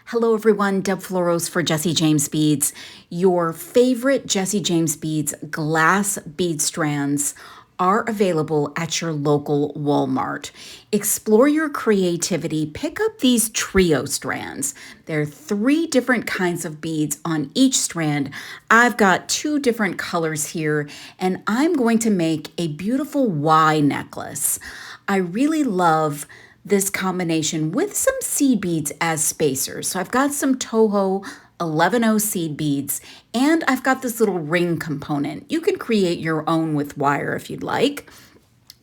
Hello everyone, Deb Floros for Jesse James Beads. Your favorite Jesse James Beads glass bead strands are available at your local Walmart. Explore your creativity. Pick up these trio strands. There are 3 different kinds of beads on each strand. I've got 2 different colors here, and I'm going to make a beautiful Y necklace. I really love this combination with some seed beads as spacers. So I've got some Toho 11O seed beads, and I've got this little ring component. You can create your own with wire if you'd like.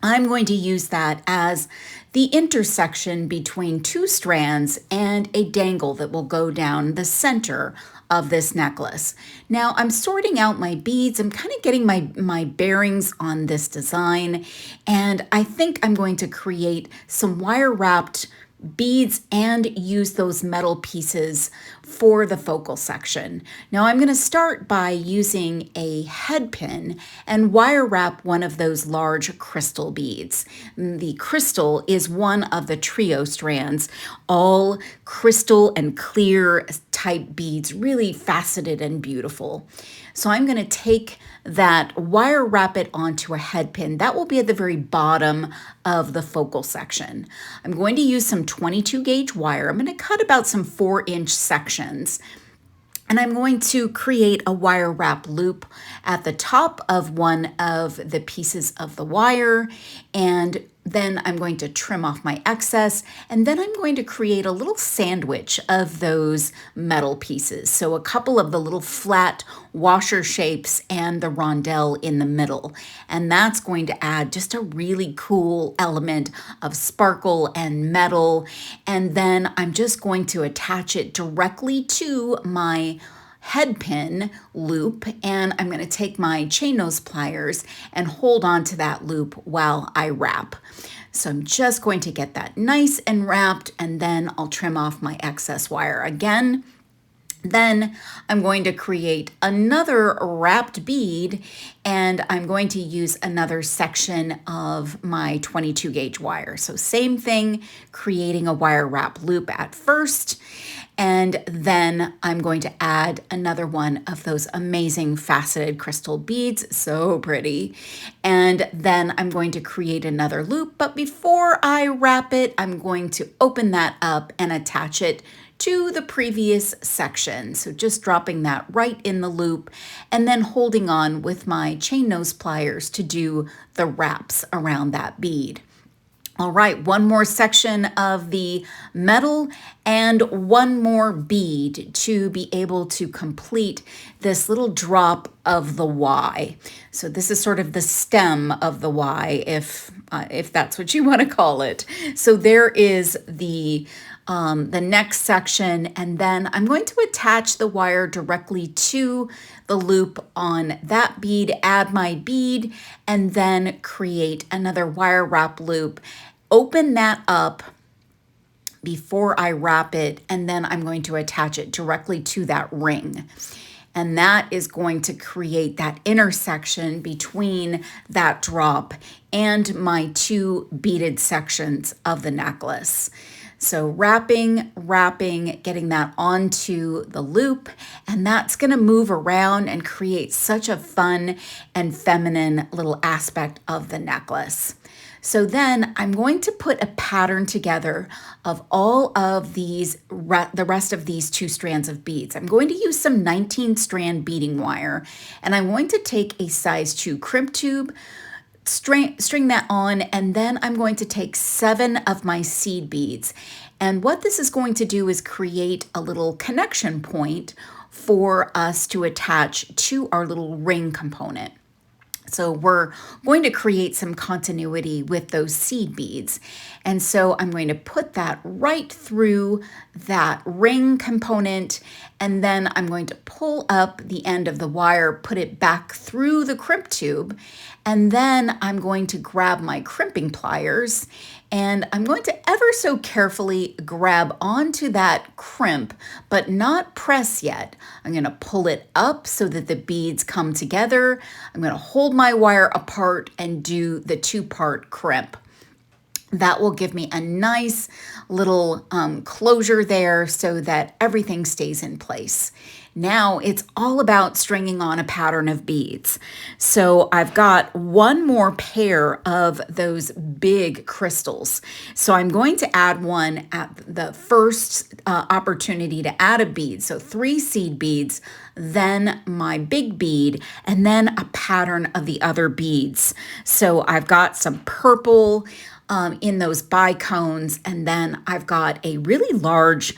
I'm going to use that as the intersection between 2 strands and a dangle that will go down the center of this necklace. Now I'm sorting out my beads. I'm kind of getting my bearings on this design, and I think I'm going to create some wire wrapped beads and use those metal pieces for the focal section. Now I'm going to start by using a head pin and wire wrap one of those large crystal beads. The crystal is one of the trio strands, all crystal and clear type beads, really faceted and beautiful. So I'm going to take that, wire wrap it onto a head pin. That will be at the very bottom of the focal section. I'm going to use some 22 gauge wire. I'm going to cut about some 4-inch sections. And I'm going to create a wire wrap loop at the top of one of the pieces of the wire, and then I'm going to trim off my excess, and then I'm going to create a little sandwich of those metal pieces. So a couple of the little flat washer shapes and the rondelle in the middle. And that's going to add just a really cool element of sparkle and metal. And then I'm just going to attach it directly to my head pin loop, and I'm going to take my chain nose pliers and hold on to that loop while I wrap. So I'm just going to get that nice and wrapped, and then I'll trim off my excess wire again. Then I'm going to create another wrapped bead, and I'm going to use another section of my 22 gauge wire. So same thing, creating a wire wrap loop at first, and then I'm going to add another one of those amazing faceted crystal beads, so pretty. And then I'm going to create another loop, but before I wrap it, I'm going to open that up and attach it to the previous section. So just dropping that right in the loop and then holding on with my chain nose pliers to do the wraps around that bead. All right, one more section of the metal and one more bead to be able to complete this little drop of the Y. So this is sort of the stem of the Y, if that's what you want to call it. So there is the next section, and then I'm going to attach the wire directly to the loop on that bead, add my bead, and then create another wire wrap loop. Open that up before I wrap it, and then I'm going to attach it directly to that ring. And that is going to create that intersection between that drop and my 2 beaded sections of the necklace. So wrapping, getting that onto the loop, and that's going to move around and create such a fun and feminine little aspect of the necklace. So then I'm going to put a pattern together of all of these, the rest of these 2 strands of beads. I'm going to use some 19 strand beading wire, and I'm going to take a size 2 crimp tube, string that on, and then I'm going to take 7 of my seed beads. And what this is going to do is create a little connection point for us to attach to our little ring component. So we're going to create some continuity with those seed beads. And so I'm going to put that right through that ring component, and then I'm going to pull up the end of the wire, put it back through the crimp tube, and then I'm going to grab my crimping pliers, and I'm going to ever so carefully grab onto that crimp, but not press yet. I'm going to pull it up so that the beads come together. I'm going to hold my wire apart and do the 2-part crimp. That will give me a nice little closure there so that everything stays in place. Now it's all about stringing on a pattern of beads. So I've got one more pair of those big crystals. So I'm going to add one at the first opportunity to add a bead. So 3 seed beads, then my big bead, and then a pattern of the other beads. So I've got some purple in those bicones, and then I've got a really large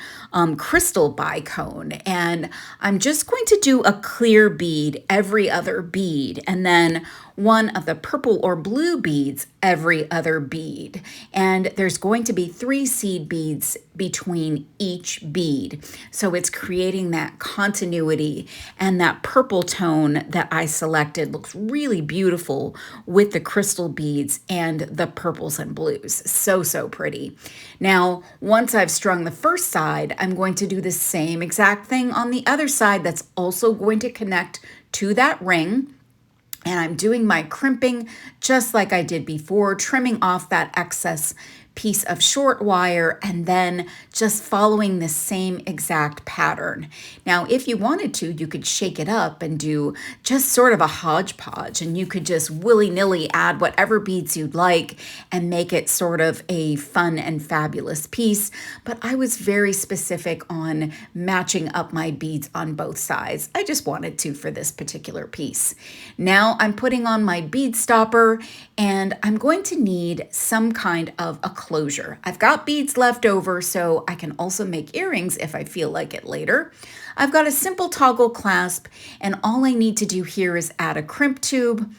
crystal bicone, and I'm just going to do a clear bead every other bead, and then one of the purple or blue beads every other bead. And there's going to be 3 seed beads between each bead. So it's creating that continuity, and that purple tone that I selected looks really beautiful with the crystal beads and the purples and blues. So pretty. Now, once I've strung the first side, I'm going to do the same exact thing on the other side that's also going to connect to that ring. And I'm doing my crimping just like I did before, trimming off that excess piece of short wire and then just following the same exact pattern. Now, if you wanted to, you could shake it up and do just sort of a hodgepodge, and you could just willy-nilly add whatever beads you'd like and make it sort of a fun and fabulous piece. But I was very specific on matching up my beads on both sides. I just wanted to for this particular piece. Now I'm putting on my bead stopper, and I'm going to need some kind of a closure. I've got beads left over, so I can also make earrings if I feel like it later. I've got a simple toggle clasp, and all I need to do here is add a crimp tube,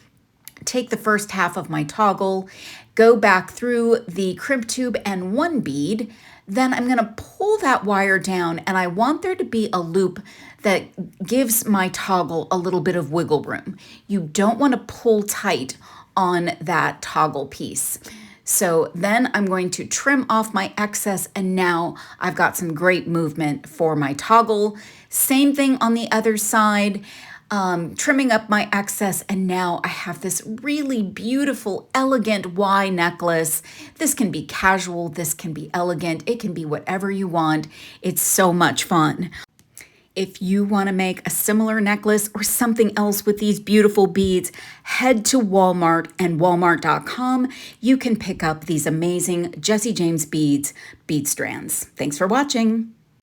take the first half of my toggle, go back through the crimp tube and 1 bead. Then I'm going to pull that wire down, and I want there to be a loop that gives my toggle a little bit of wiggle room. You don't want to pull tight on that toggle piece. So then I'm going to trim off my excess, and now I've got some great movement for my toggle. Same thing on the other side, trimming up my excess, and now I have this really beautiful, elegant Y necklace. This can be casual, this can be elegant, it can be whatever you want. It's so much fun. If you want to make a similar necklace or something else with these beautiful beads, head to Walmart and walmart.com. You can pick up these amazing Jessie James beads, bead strands. Thanks for watching.